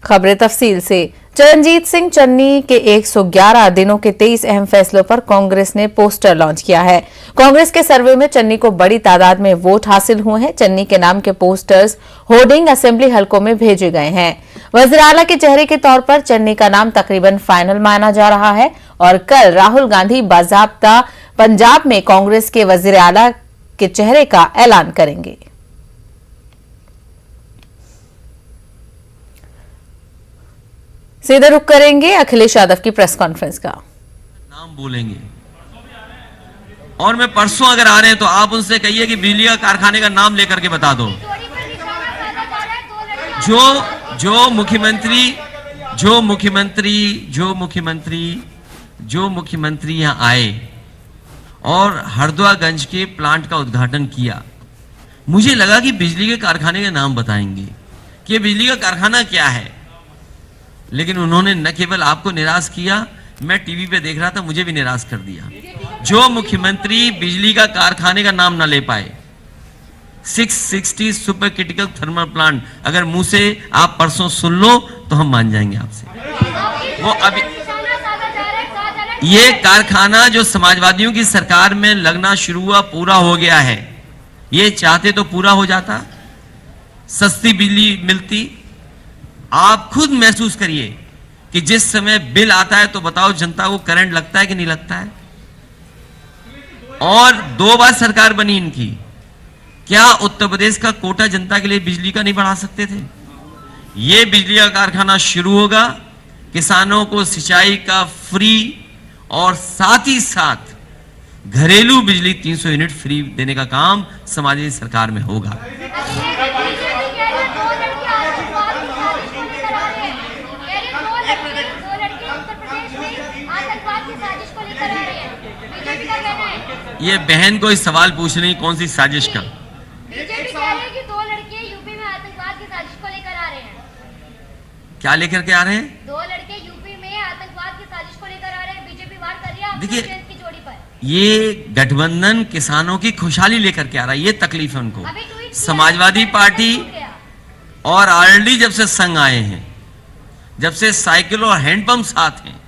खबरें तफसील से। चरणजीत सिंह चन्नी के 111 दिनों के 23 अहम फैसलों पर कांग्रेस ने पोस्टर लॉन्च किया है। कांग्रेस के सर्वे में चन्नी को बड़ी तादाद में वोट हासिल हुए हैं। चन्नी के नाम के पोस्टर्स होर्डिंग असेंबली हलकों में भेजे गए हैं। वज़ीर आला के चेहरे के तौर पर चन्नी का नाम तकरीबन फाइनल माना जा रहा है और कल राहुल गांधी बाज़ाब्ता पंजाब में कांग्रेस के वज़ीर आला के चेहरे का ऐलान करेंगे। सीधे रुख करेंगे अखिलेश यादव की प्रेस कॉन्फ्रेंस का। नाम बोलेंगे और मैं परसों अगर आ रहे हैं तो आप उनसे कहिए कि बिजली का कारखाने का नाम लेकर के बता दो। जो मुख्यमंत्री यहां आए और हरदोआगंज के प्लांट का उद्घाटन किया, मुझे लगा कि बिजली के कारखाने का नाम बताएंगे कि ये बिजली का कारखाना क्या है, लेकिन उन्होंने न केवल आपको निराश किया, मैं टीवी पे देख रहा था, मुझे भी निराश कर दिया। जो मुख्यमंत्री बिजली का कारखाने का नाम ना ले पाए, 660 सुपर क्रिटिकल थर्मल प्लांट, अगर मुंह से आप परसों सुन लो तो हम मान जाएंगे आपसे। वो अभी ये कारखाना जो समाजवादियों की सरकार में लगना शुरू हुआ, पूरा हो गया है। ये चाहते तो पूरा हो जाता, सस्ती बिजली मिलती। आप खुद महसूस करिए कि जिस समय बिल आता है तो बताओ जनता को करंट लगता है कि नहीं लगता है। और 2 बार सरकार बनी इनकी, क्या उत्तर प्रदेश का कोटा जनता के लिए बिजली का नहीं बढ़ा सकते थे? ये बिजली का कारखाना शुरू होगा, किसानों को सिंचाई का फ्री और साथ ही साथ घरेलू बिजली 300 यूनिट फ्री देने का काम समाजवादी सरकार में होगा। ये बहन को इस सवाल पूछ रही कौन सी साजिश का? बीजेपी कह रही है कि 2 लड़के यूपी में आतंकवाद की साजिश को लेकर आ रहे हैं। क्या लेकर के आ रहे हैं? 2 लड़के यूपी में आतंकवाद की साजिश को लेकर आ रहे हैं। बीजेपी वार कर रही है देखिए, की जोड़ी पर। ये गठबंधन किसानों की खुशहाली लेकर के आ रहा है, ये तकलीफ है उनको। समाजवादी पार्टी और आरएलडी जब से संग आए हैं, जब से साइकिल और हैंडपंप साथ हैं,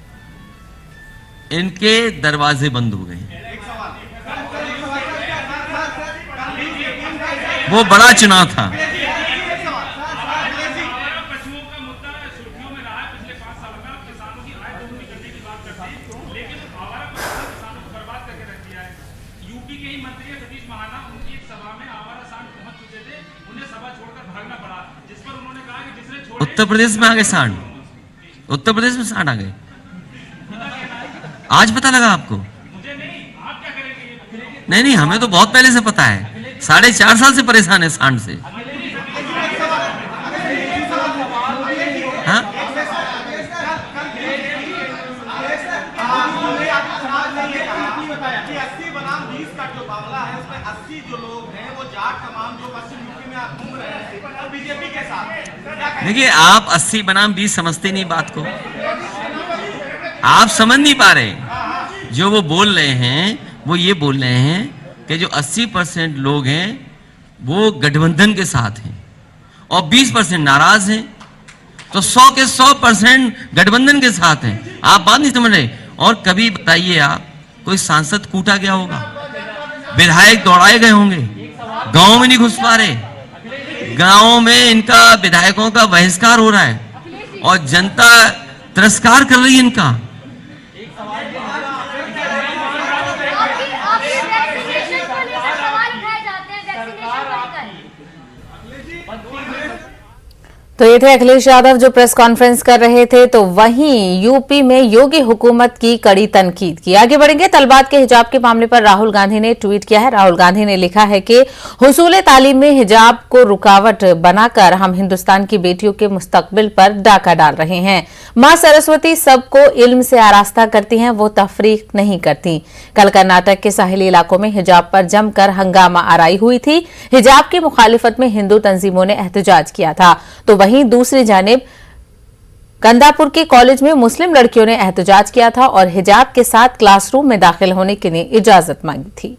इनके दरवाजे बंद हो गए। वो बड़ा चुनाव था। उत्तर प्रदेश में आ गए सांड, उत्तर प्रदेश में सांड आ गए। आज पता लगा आपको? नहीं, हमें तो बहुत पहले से पता है। 4.5 साल से परेशान है सांड से। हाँ? देखिए, आप 80 बनाम 20 समझते नहीं बात को, आप समझ नहीं पा रहे। जो वो बोल रहे हैं वो ये बोल रहे हैं कि जो 80% लोग हैं वो गठबंधन के साथ हैं और 20% नाराज हैं, तो 100 के 100% गठबंधन के साथ हैं। आप बात नहीं समझ रहे। और कभी बताइए आप, कोई सांसद कूटा गया होगा, विधायक दौड़ाए गए होंगे, गांव में नहीं घुस पा रहे, गांव में इनका विधायकों का बहिष्कार हो रहा है और जनता तिरस्कार कर रही है इनका। तो ये थे अखिलेश यादव जो प्रेस कॉन्फ्रेंस कर रहे थे। तो वहीं यूपी में योगी हुकूमत की कड़ी तनकीद की। आगे बढ़ेंगे। तलबात के हिजाब के मामले पर राहुल गांधी ने ट्वीट किया है। राहुल गांधी ने लिखा है कि हुसूल तालीम में हिजाब को रुकावट बनाकर हम हिंदुस्तान की बेटियों के मुस्तकबिल पर डाका डाल रहे हैं। मां सरस्वती सबको इल्म से आरास्ता करती हैं, वो तफरीक नहीं करती। कल कर्नाटक के साहिली इलाकों में हिजाब पर जमकर हंगामा आराई हुई थी। हिजाब की मुखालिफत में हिंदू तंजीमों ने एहतजाज किया था। तो वहीं दूसरी जानिब कंदापुर के कॉलेज में मुस्लिम लड़कियों ने एहतजाज किया था और हिजाब के साथ क्लासरूम में दाखिल होने के लिए इजाजत मांगी थी।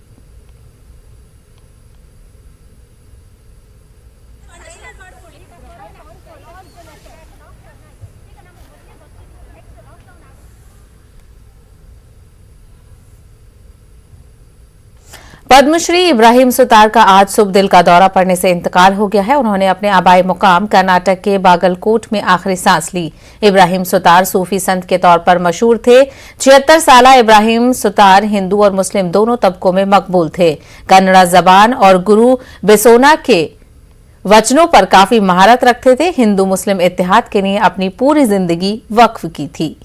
पद्मश्री इब्राहिम सुतार का आज सुबह दिल का दौरा पड़ने से इंतकाल हो गया है। उन्होंने अपने आबाई मुकाम कर्नाटक के बागलकोट में आखिरी सांस ली। इब्राहिम सुतार सूफी संत के तौर पर मशहूर थे। 76 साला इब्राहिम सुतार हिंदू और मुस्लिम दोनों तबकों में मकबूल थे। कन्नड़ा जबान और गुरु बेसोना के वचनों पर काफी महारत रखते थे। हिंदू मुस्लिम इत्तेहाद के लिए अपनी पूरी जिंदगी वक्फ की थी।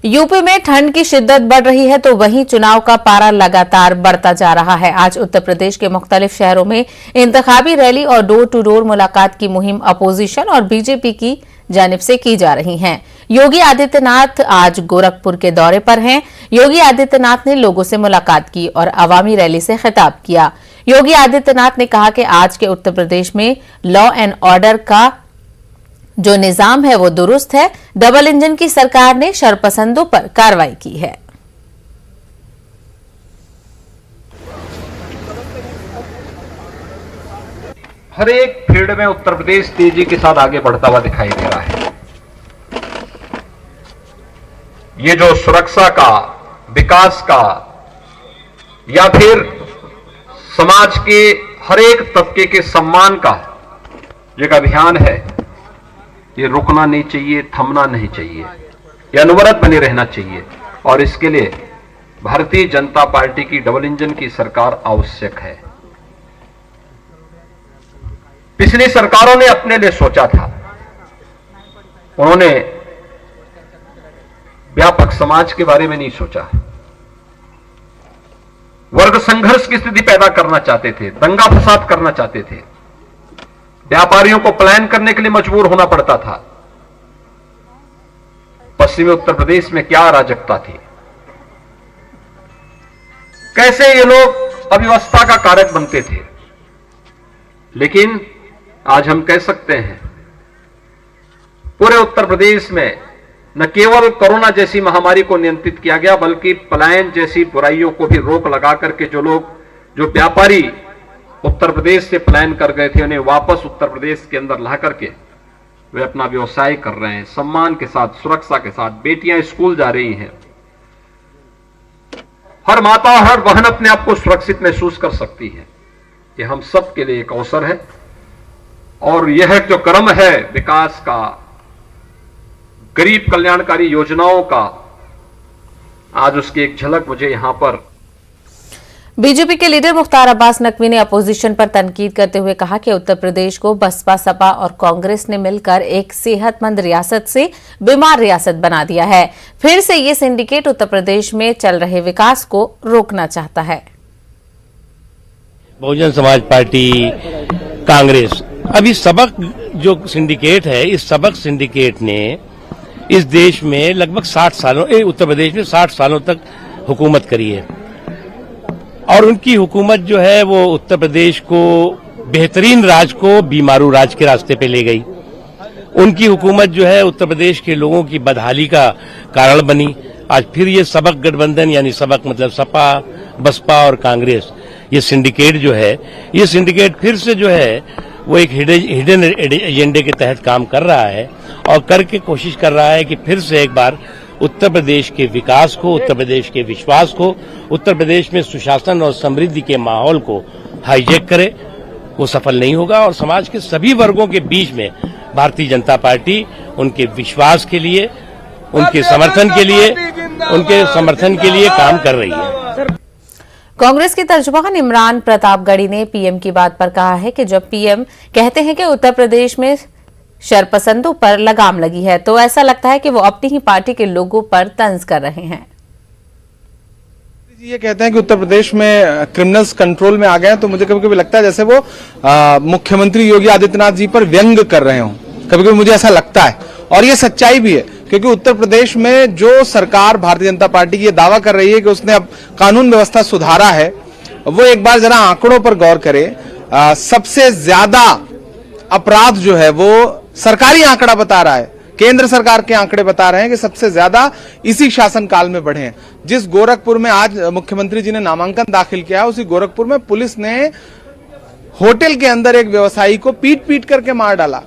यूपी में ठंड की शिद्दत बढ़ रही है तो वहीं चुनाव का पारा लगातार बढ़ता जा रहा है। आज उत्तर प्रदेश के मुख्तलिफ शहरों में इंतखाबी रैली और डोर टू डोर मुलाकात की मुहिम अपोजिशन और बीजेपी की जानिब से की जा रही है। योगी आदित्यनाथ आज गोरखपुर के दौरे पर हैं। योगी आदित्यनाथ ने लोगों से मुलाकात की और अवामी रैली से खिताब किया। योगी आदित्यनाथ ने कहा कि आज के उत्तर प्रदेश में लॉ एंड ऑर्डर का जो निजाम है वो दुरुस्त है। डबल इंजन की सरकार ने शरपसंदों पर कार्रवाई की है। हर एक फील्ड में उत्तर प्रदेश तेजी के साथ आगे बढ़ता हुआ दिखाई दे रहा है। ये जो सुरक्षा का, विकास का या फिर समाज के हर एक तबके के सम्मान का जो एक अभियान है, ये रुकना नहीं चाहिए, थमना नहीं चाहिए, ये अनवरत बने रहना चाहिए। और इसके लिए भारतीय जनता पार्टी की डबल इंजन की सरकार आवश्यक है। पिछली सरकारों ने अपने लिए सोचा था, उन्होंने व्यापक समाज के बारे में नहीं सोचा। वर्ग संघर्ष की स्थिति पैदा करना चाहते थे, दंगा फसाद करना चाहते थे, व्यापारियों को पलायन करने के लिए मजबूर होना पड़ता था। पश्चिमी उत्तर प्रदेश में क्या अराजकता थी, कैसे ये लोग अव्यवस्था का कारक बनते थे। लेकिन आज हम कह सकते हैं पूरे उत्तर प्रदेश में न केवल कोरोना जैसी महामारी को नियंत्रित किया गया, बल्कि पलायन जैसी बुराइयों को भी रोक लगा करके जो व्यापारी उत्तर प्रदेश से पलायन कर गए थे, उन्हें वापस उत्तर प्रदेश के अंदर ला करके वे अपना व्यवसाय कर रहे हैं, सम्मान के साथ, सुरक्षा के साथ। बेटियां स्कूल जा रही हैं, हर माता, हर बहन अपने आप को सुरक्षित महसूस कर सकती है। ये हम सब के लिए एक अवसर है और यह जो क्रम है विकास का, गरीब कल्याणकारी योजनाओं का, आज उसकी एक झलक मुझे यहां पर। बीजेपी के लीडर मुख्तार अब्बास नकवी ने अपोजिशन पर तनकीद करते हुए कहा कि उत्तर प्रदेश को बसपा, सपा और कांग्रेस ने मिलकर एक सेहतमंद रियासत से बीमार रियासत बना दिया है। फिर से ये सिंडिकेट उत्तर प्रदेश में चल रहे विकास को रोकना चाहता है। बहुजन समाज पार्टी, कांग्रेस, अभी सबक जो सिंडिकेट है, इस सबक सिंडिकेट ने इस देश में लगभग 60 सालों, उत्तर प्रदेश में 60 सालों तक हुकूमत करी है और उनकी हुकूमत जो है वो उत्तर प्रदेश को बेहतरीन राज को बीमारू राज के रास्ते पे ले गई। उनकी हुकूमत जो है उत्तर प्रदेश के लोगों की बदहाली का कारण बनी। आज फिर ये सबक गठबंधन, यानी सबक मतलब सपा, बसपा और कांग्रेस, ये सिंडिकेट जो है, ये सिंडिकेट फिर से जो है वो एक हिडन एजेंडे के तहत काम कर रहा है और करके कोशिश कर रहा है कि फिर से एक बार उत्तर प्रदेश के विकास को, उत्तर प्रदेश के विश्वास को, उत्तर प्रदेश में सुशासन और समृद्धि के माहौल को हाईजैक करे। वो सफल नहीं होगा और समाज के सभी वर्गों के बीच में भारतीय जनता पार्टी उनके विश्वास के लिए, उनके समर्थन के लिए काम कर रही है। कांग्रेस के तर्जुमान इमरान प्रतापगढ़ी ने पीएम की बात पर कहा है कि जब पीएम कहते हैं कि उत्तर प्रदेश में शरपसंदों पर लगाम लगी है, तो ऐसा लगता है कि वो अपनी ही पार्टी के लोगों पर तंज कर रहे हैं। ये कहते हैं कि उत्तर प्रदेश में क्रिमिनल्स कंट्रोल में आ गए हैं, तो मुझे कभी कभी लगता है जैसे वो मुख्यमंत्री योगी आदित्यनाथ जी पर व्यंग कर रहे हों। कभी कभी मुझे ऐसा लगता है और ये सच्चाई भी है, क्योंकि उत्तर प्रदेश में जो सरकार भारतीय जनता पार्टी की ये दावा कर रही है कि उसने अब कानून व्यवस्था सुधारा है, वो एक बार जरा आंकड़ों पर गौर करे। सबसे ज्यादा अपराध जो है वो सरकारी आंकड़ा बता रहा है, केंद्र सरकार के आंकड़े बता रहे हैं कि सबसे ज्यादा इसी शासनकाल में बढ़े हैं। जिस गोरखपुर में आज मुख्यमंत्री जी ने नामांकन दाखिल किया, उसी गोरखपुर में पुलिस ने होटल के अंदर एक व्यवसायी को पीट पीट करके मार डाला।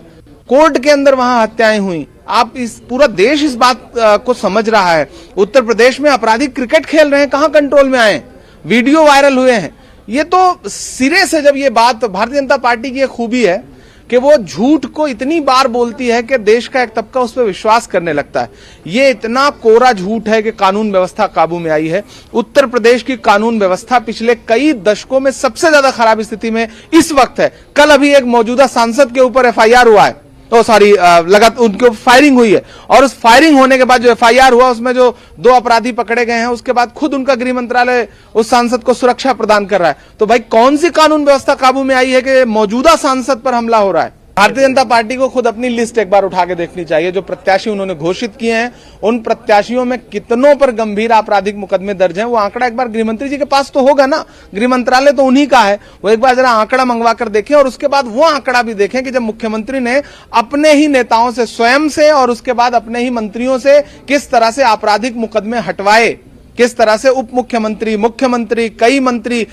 कोर्ट के अंदर वहां हत्याएं हुई। आप इस पूरा देश इस बात को समझ रहा है। उत्तर प्रदेश में अपराधी क्रिकेट खेल रहे हैं, कहां कंट्रोल में आए, वीडियो वायरल हुए हैं। ये तो सिरे से, जब ये बात, भारतीय जनता पार्टी की एक खूबी है कि वो झूठ को इतनी बार बोलती है कि देश का एक तबका उस पर विश्वास करने लगता है। ये इतना कोरा झूठ है कि कानून व्यवस्था काबू में आई है। उत्तर प्रदेश की कानून व्यवस्था पिछले कई दशकों में सबसे ज्यादा खराब स्थिति में इस वक्त है। कल अभी एक मौजूदा सांसद के ऊपर एफआईआर हुआ है, लगातार उनके ऊपर फायरिंग हुई है, और उस फायरिंग होने के बाद जो एफआईआर हुआ उसमें जो 2 अपराधी पकड़े गए हैं, उसके बाद खुद उनका गृह मंत्रालय उस सांसद को सुरक्षा प्रदान कर रहा है। तो भाई कौन सी कानून व्यवस्था काबू में आई है कि मौजूदा सांसद पर हमला हो रहा है? भारतीय जनता पार्टी को खुद अपनी लिस्ट एक बार उठा के देखनी चाहिए। जो प्रत्याशी उन्होंने घोषित किए हैं, उन प्रत्याशियों में कितनों पर गंभीर आपराधिक मुकदमे दर्ज हैं, वो आंकड़ा एक बार गृह मंत्री जी के पास तो होगा ना, गृह मंत्रालय तो उन्हीं का है। वो एक बार जरा आंकड़ा मंगवा कर देखें, और उसके बाद वो आंकड़ा भी देखें कि जब मुख्यमंत्री ने अपने ही नेताओं से, स्वयं से, और उसके बाद अपने ही मंत्रियों से किस तरह से आपराधिक मुकदमे हटवाए, किस तरह से उप मुख्यमंत्री, मुख्यमंत्री, कई मंत्री,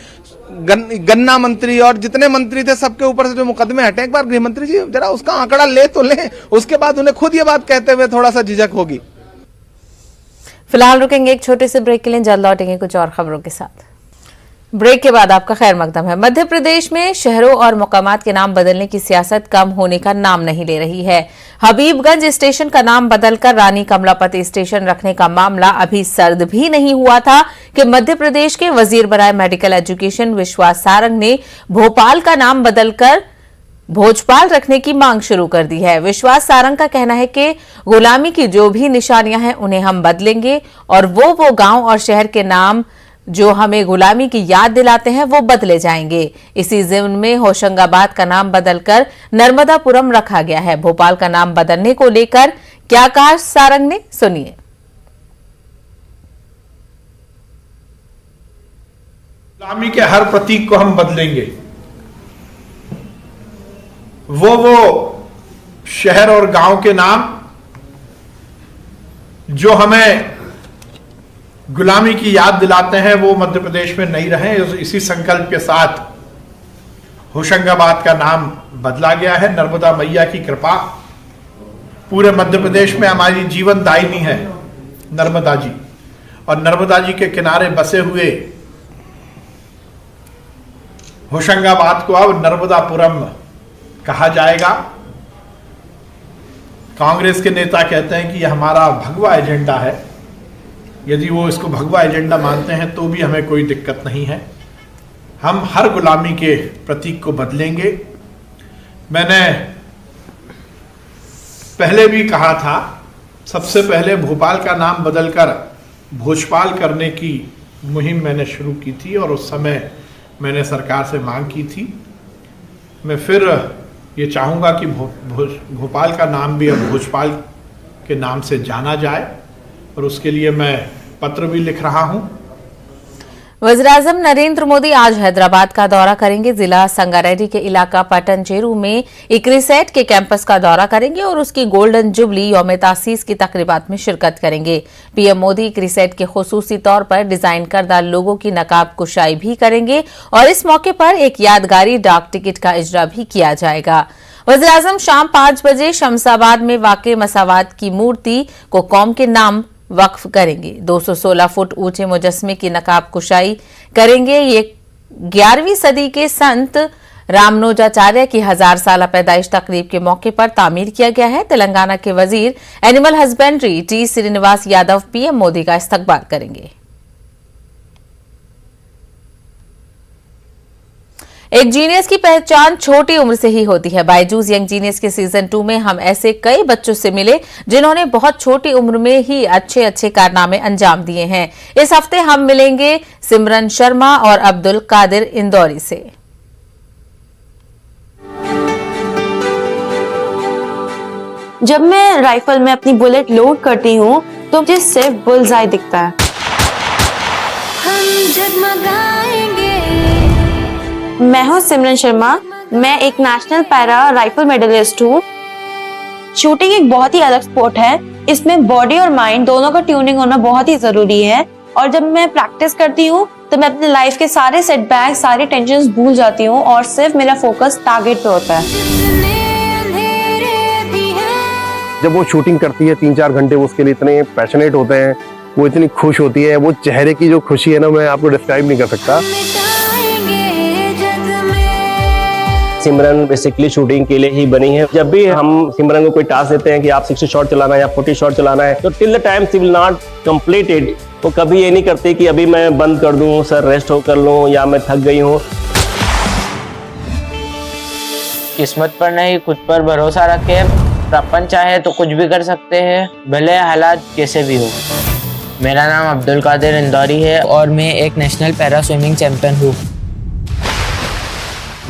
गन्ना मंत्री और जितने मंत्री थे सबके ऊपर से जो मुकदमे हटे, एक बार गृह मंत्री जी जरा उसका आंकड़ा ले तो लें। उसके बाद उन्हें खुद ये बात कहते हुए थोड़ा सा झिझक होगी। फिलहाल रुकेंगे एक छोटे से ब्रेक के लिए, जल्द लौटेंगे कुछ और खबरों के साथ। ब्रेक के बाद आपका खैर मकदम है। मध्य प्रदेश में शहरों और मुकामात के नाम बदलने की सियासत कम होने का नाम नहीं ले रही है। हबीबगंज स्टेशन का नाम बदलकर रानी कमलापति स्टेशन रखने का मामला अभी सर्द भी नहीं हुआ था कि मध्य प्रदेश के वजीर बराए मेडिकल एजुकेशन विश्वास सारंग ने भोपाल का नाम बदलकर भोजपाल रखने की मांग शुरू कर दी है। विश्वास सारंग का कहना है कि गुलामी की जो भी निशानियां हैं उन्हें हम बदलेंगे, और वो गांव और शहर के नाम जो हमें गुलामी की याद दिलाते हैं वो बदले जाएंगे। इसी जिम्न में होशंगाबाद का नाम बदलकर नर्मदापुरम रखा गया है। भोपाल का नाम बदलने को लेकर क्या कहा सारंग ने, सुनिए। गुलामी के हर प्रतीक को हम बदलेंगे। वो शहर और गांव के नाम जो हमें गुलामी की याद दिलाते हैं वो मध्य प्रदेश में नहीं रहे। इसी संकल्प के साथ होशंगाबाद का नाम बदला गया है। नर्मदा मैया की कृपा पूरे मध्य प्रदेश में हमारी जीवन दायिनी है नर्मदा जी, और नर्मदा जी के किनारे बसे हुए होशंगाबाद को अब नर्मदापुरम कहा जाएगा। कांग्रेस के नेता कहते हैं कि यह हमारा भगवा एजेंडा है। यदि वो इसको भगवा एजेंडा मानते हैं तो भी हमें कोई दिक्कत नहीं है। हम हर गुलामी के प्रतीक को बदलेंगे। मैंने पहले भी कहा था, सबसे पहले भोपाल का नाम बदलकर भोजपाल करने की मुहिम मैंने शुरू की थी, और उस समय मैंने सरकार से मांग की थी। मैं फिर ये चाहूँगा कि भोपाल का नाम भी अब भोजपाल के नाम से जाना जाए, और उसके लिए मैं पत्र भी लिख रहा हूं। वज़ीर-ए-आज़म नरेंद्र मोदी आज हैदराबाद का दौरा करेंगे। जिला संगारेड्डी के इलाका पटनचेरू में इक्रिसेट के कैंपस का दौरा करेंगे और उसकी गोल्डन जुबली यौम तासीस की तकरीबात में शिरकत करेंगे। पीएम मोदी इक्रिसेट के खुसूसी तौर पर डिजाइन करदा लोगों की नकाब कुशाई भी करेंगे, और इस मौके पर एक यादगारी डाक टिकट का इजरा भी किया जाएगा। वज़ीर-ए-आज़म शाम 5 बजे शमसाबाद में वाक़े मसावात की मूर्ति को कौम के नाम वक्फ करेंगे। 216 फुट ऊंचे मुजस्मे की नकाब कुशाई करेंगे। ये 11वीं सदी के संत रामनोजाचार्य की 1000 साल पैदाइश तकरीब के मौके पर तामीर किया गया है। तेलंगाना के वजीर animal husbandry T Srinivas Yadav PM Modi का इस्तकबाल करेंगे। एक जीनियस की पहचान छोटी उम्र से ही होती है। बायजूस यंग जीनियस के सीजन 2 में हम ऐसे कई बच्चों से मिले जिन्होंने बहुत छोटी उम्र में ही अच्छे कारनामे अंजाम दिए हैं। इस हफ्ते हम मिलेंगे सिमरन शर्मा और अब्दुल कादिर इंदौरी से। जब मैं राइफल में अपनी बुलेट लोड करती हूँ तो मुझे सिर्फ बुलजाई दिखता है। हम जगमगाएंगे। मैं हूँ सिमरन शर्मा। मैं एक नेशनल पैरा राइफल मेडलिस्ट हूँ। शूटिंग एक बहुत ही अलग स्पोर्ट है। इसमें बॉडी और माइंड दोनों का ट्यूनिंग होना बहुत ही जरूरी है, और जब मैं प्रैक्टिस करती हूँ तो मैं अपने लाइफ के सारे सेटबैक, सारे टेंशन्स भूल जाती हूँ, और सिर्फ मेरा फोकस टारगेट पे होता है। जब वो शूटिंग करती है 3-4 घंटे, वो उसके लिए इतने पैशनेट होते हैं, वो इतनी खुश होती है, वो चेहरे की जो खुशी है ना, मैं आपको डिस्क्राइब नहीं कर सकता। सिमरन बेसिकली शूटिंग के लिए ही बनी है। जब भी हम सिमरन को कोई टास्क देते हैं कि आप 60 शॉट चलाना है या 40 शॉट चलाना है, तो till the time she will not complete it, वो कभी ये नहीं करती कि अभी मैं बंद कर दूं, सर रेस्ट हो कर लूं या मैं थक गई हूं। किस्मत पर नहीं, खुद पर भरोसा रखे। अपन चाहे तो कुछ भी कर सकते हैं, भले हालात कैसे भी हो। मेरा नाम अब्दुल कादिर इंदौरी है और मैं एक नेशनल पैरा स्विमिंग चैंपियन हूँ।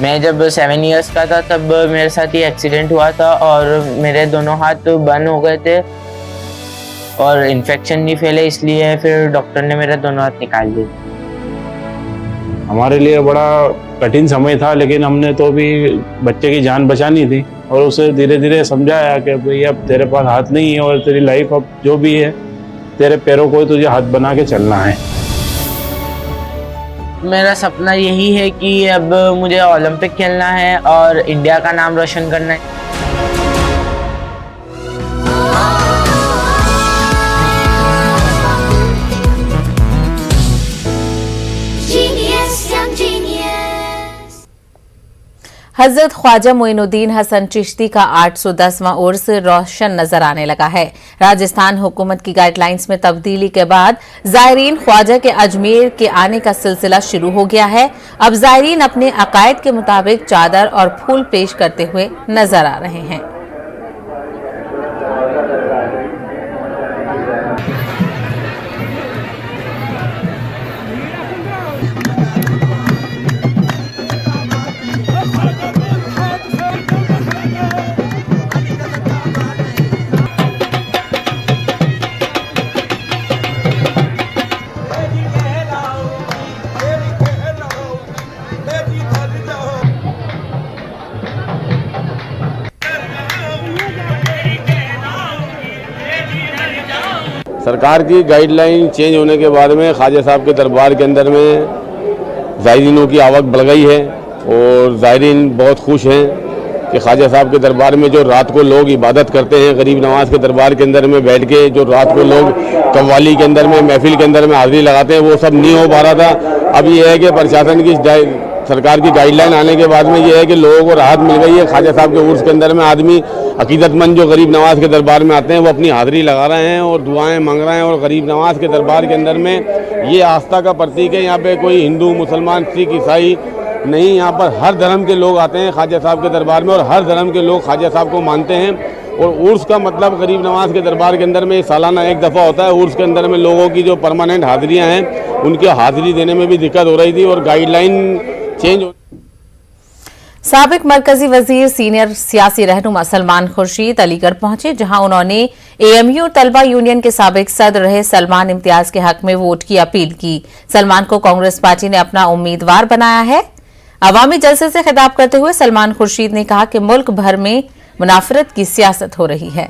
मैं जब 7 इयर्स का था तब मेरे साथ ही एक्सीडेंट हुआ था और मेरे दोनों हाथ बंद हो गए थे और इन्फेक्शन नहीं फैले, इसलिए फिर डॉक्टर ने मेरे दोनों हाथ निकाल दिए। हमारे लिए बड़ा कठिन समय था, लेकिन हमने तो भी बच्चे की जान बचानी थी और उसे धीरे धीरे समझाया कि भाई अब तेरे पास हाथ नहीं है और तेरी लाइफ अब जो भी है, तेरे पैरों को तुझे हाथ बना के चलना है। मेरा सपना यही है कि अब मुझे ओलंपिक खेलना है और इंडिया का नाम रोशन करना है। हजरत ख्वाजा मोइनुद्दीन हसन चिश्ती का 810वां उर्स रोशन नजर आने लगा है। राजस्थान हुकूमत की गाइडलाइंस में तब्दीली के बाद जायरीन ख्वाजा के अजमेर के आने का सिलसिला शुरू हो गया है। अब जायरीन अपने अकायद के मुताबिक चादर और फूल पेश करते हुए नजर आ रहे हैं। सरकार की गाइडलाइन चेंज होने के बाद में ख्वाजा साहब के दरबार के अंदर में ज़ायरीनों की आवक बढ़ गई है और ज़ायरीन बहुत खुश हैं कि ख्वाजा साहब के दरबार में जो रात को लोग इबादत करते हैं, गरीब नवाज के दरबार के अंदर में बैठ के जो रात को लोग कव्वाली के अंदर में, महफिल के अंदर में हाजिरी लगाते हैं, वो सब नहीं हो पा रहा था। अब ये है कि प्रशासन की सरकार की गाइडलाइन आने के बाद में ये है कि लोगों को राहत मिल गई है। ख्वाजा साहब के उर्स के अंदर में आदमी अकीदतमंद जो गरीब नवाज के दरबार में आते हैं वो अपनी हाजिरी लगा रहे हैं और दुआएं मांग रहे हैं और गरीब नवाज के दरबार के अंदर में ये आस्था का प्रतीक है। यहाँ पे कोई हिंदू, मुसलमान, सिख, ईसाई नहीं, यहाँ पर हर धर्म के लोग आते हैं ख्वाजा साहब के दरबार में और हर धर्म के लोग ख्वाजा साहब को मानते हैं। और उर्स का मतलब गरीब नवाज के दरबार के अंदर में सालाना एक दफ़ा होता है। उर्स के अंदर में लोगों की जो परमानेंट हाजिरियाँ हैं उनकी हाजिरी देने में भी दिक्कत हो रही थी और गाइडलाइन चेंज हो। साबिक मरकजी वजीर सीनियर सियासी रहनुमा सलमान खुर्शीद अलीगढ़ पहुंचे, जहां उन्होंने एएमयू तलबा यूनियन के साबिक सदर रहे सलमान इम्तियाज के हक में वोट की अपील की। सलमान को कांग्रेस पार्टी ने अपना उम्मीदवार बनाया है। अवामी जलसे से खिताब करते हुए सलमान खुर्शीद ने कहा कि मुल्क भर में मुनाफरत की सियासत हो रही है।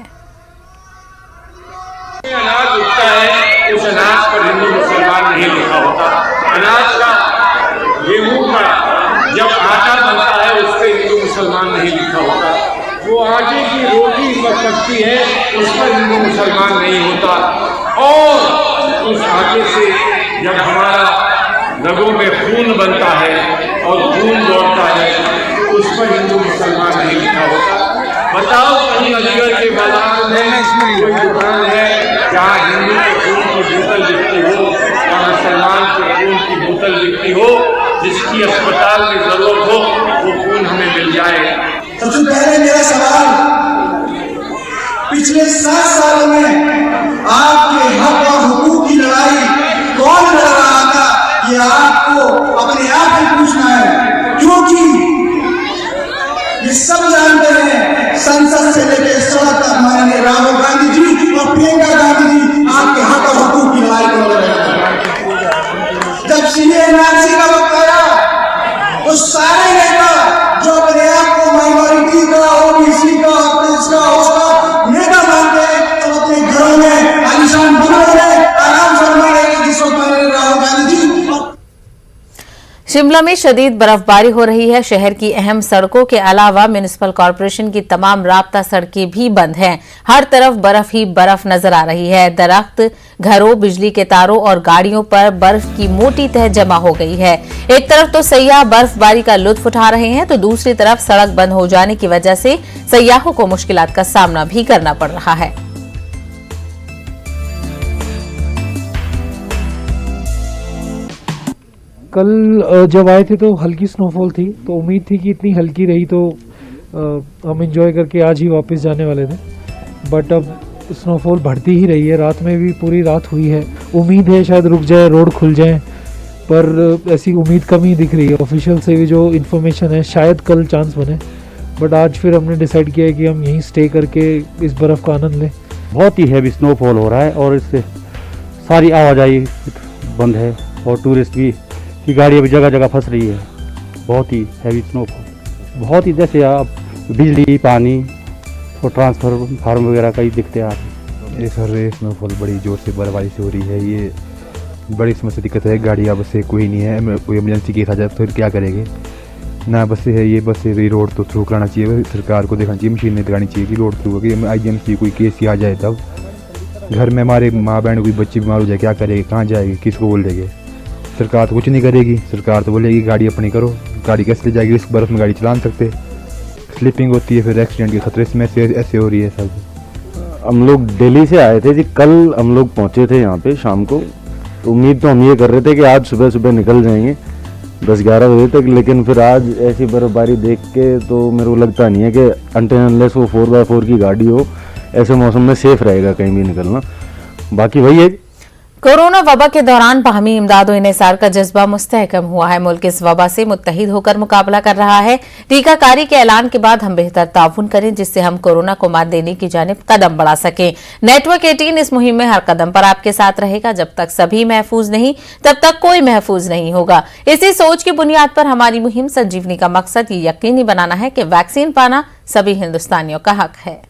अनाज उगता है, उस अनाज पर हिंदू मुसलमान नहीं लिखा होता। अनाज का, गेहूं का जब आटा बनता है उस पर हिंदू मुसलमान नहीं लिखा होता। जो आटे की रोटी पकती है उस पर हिंदू मुसलमान नहीं होता। और उस आटे से जब हमारा रगों में खून बनता है और खून दौड़ता है उस पर हिंदू मुसलमान नहीं लिखा होता। बताओ कहीं अलीगढ़ के बाजार में कोई दुकान है जहाँ हिंदू के खून की बोतल बिकती हो या मुसलमान के खून की बोतल बिकती हो, जिसकी अस्पताल में जरूरत हो वो खून हमें मिल जाए। सबसे पहले मेरा सवाल, पिछले 7 सालों में आपके हक और हुकूक की लड़ाई कौन लड़ रहा था, ये आपको अपने आप ही पूछना है। क्योंकि ये सब जानते हैं संसद से लेकर सड़क तक माननीय राहुल गांधी जी और प्रियंका गांधी जी आपके हक और हुकूक की लड़ाई को लड़ रहे थे। जब सीएनआरसी का वक्त आया तो सारे नेता जो अपने आप को माइनॉरिटी का, ओबीसी का, उसका नेता मानते हैं तो अपने घरों में आलिशान बना रहे, आराम फरमा रहे। जिस वक्त राहुल गांधी जी शिमला में शदीद बर्फबारी हो रही है। शहर की अहम सड़कों के अलावा म्युनिसिपल कॉर्पोरेशन की तमाम राब्ता सड़कें भी बंद हैं। हर तरफ बर्फ ही बर्फ नजर आ रही है। दरख्त, घरों, बिजली के तारों और गाड़ियों पर बर्फ की मोटी तह जमा हो गई है। एक तरफ तो सयाह बर्फबारी का लुत्फ उठा रहे हैं, तो दूसरी तरफ सड़क बंद हो जाने की वजह से सयाहों को मुश्किलात का सामना भी करना पड़ रहा है। कल जब आए थे तो हल्की स्नोफॉल थी, तो उम्मीद थी कि इतनी हल्की रही तो हम एंजॉय करके आज ही वापस जाने वाले थे, बट अब स्नोफॉल बढ़ती ही रही है। रात में भी पूरी रात हुई है। उम्मीद है शायद रुक जाए, रोड खुल जाए, पर ऐसी उम्मीद कम ही दिख रही है। ऑफिशियल से भी जो इन्फॉर्मेशन है शायद कल चांस बने, बट आज फिर हमने डिसाइड किया है कि हम यहीं स्टे करके इस बर्फ़ का आनंद लें। बहुत ही हैवी स्नोफॉल हो रहा है और इससे सारी आवाजाही बंद है और टूरिस्ट भी की गाड़ियाँ भी जगह जगह फंस रही है। बहुत ही हैवी स्नोफॉल, बहुत ही जैसे आप बिजली, पानी और ट्रांसफर फार्म वगैरह का ही दिखते आ रहे हैं। ये सर स्नोफॉल बड़ी ज़ोर से बर्फबारी से हो रही है। ये बड़ी समस्या दिक्कत है। गाड़ियाँ बस से कोई नहीं है, कोई इमरजेंसी केस आ जाए तो फिर क्या करेंगे ना। बस से है ये, बस से रोड तो थ्रू कराना चाहिए, सरकार को देखना चाहिए, मशीनें लगानी चाहिए कि रोड थ्रू कि IGMC कोई केस आ जाए तब घर में हमारे माँ बहन कोई बच्ची बीमार हो जाए क्या करेगी, कहाँ जाएगी, किसको बोल देंगे। सरकार तो कुछ नहीं करेगी। सरकार तो बोलेगी गाड़ी अपनी करो। गाड़ी कैसे ले जाएगी, इस बर्फ़ में गाड़ी चला नहीं सकते, स्लिपिंग होती है, फिर एक्सीडेंट के खतरे में ऐसे हो रही है सब। हम लोग दिल्ली से आए थे जी, कल हम लोग पहुँचे थे यहाँ पे शाम को, तो उम्मीद तो हम ये कर रहे थे कि आज सुबह सुबह निकल जाएंगे 10-11 बजे तक, लेकिन फिर आज ऐसी बर्फबारी देख के तो मेरे को लगता नहीं है कि अनटिल अनलेस वो 4x4 की गाड़ी हो ऐसे मौसम में सेफ रहेगा कहीं भी निकलना। बाकी वही है, कोरोना वबा के दौरान बाहमी इमदाद और इन्हिसार का जज्बा मुस्तहकम हुआ है। मुल्क इस वबा से मुत्तहिद होकर मुकाबला कर रहा है। टीकाकारी के ऐलान के बाद हम बेहतर ताउन करें, जिससे हम कोरोना को मात देने की जानिब कदम बढ़ा सकें। नेटवर्क 18 इस मुहिम में हर कदम पर आपके साथ रहेगा। जब तक सभी महफूज नहीं, तब तक कोई महफूज नहीं होगा। इसी सोच की बुनियाद पर हमारी मुहिम संजीवनी का मकसद ये यकीनी बनाना है कि वैक्सीन पाना सभी हिंदुस्तानियों का हक है।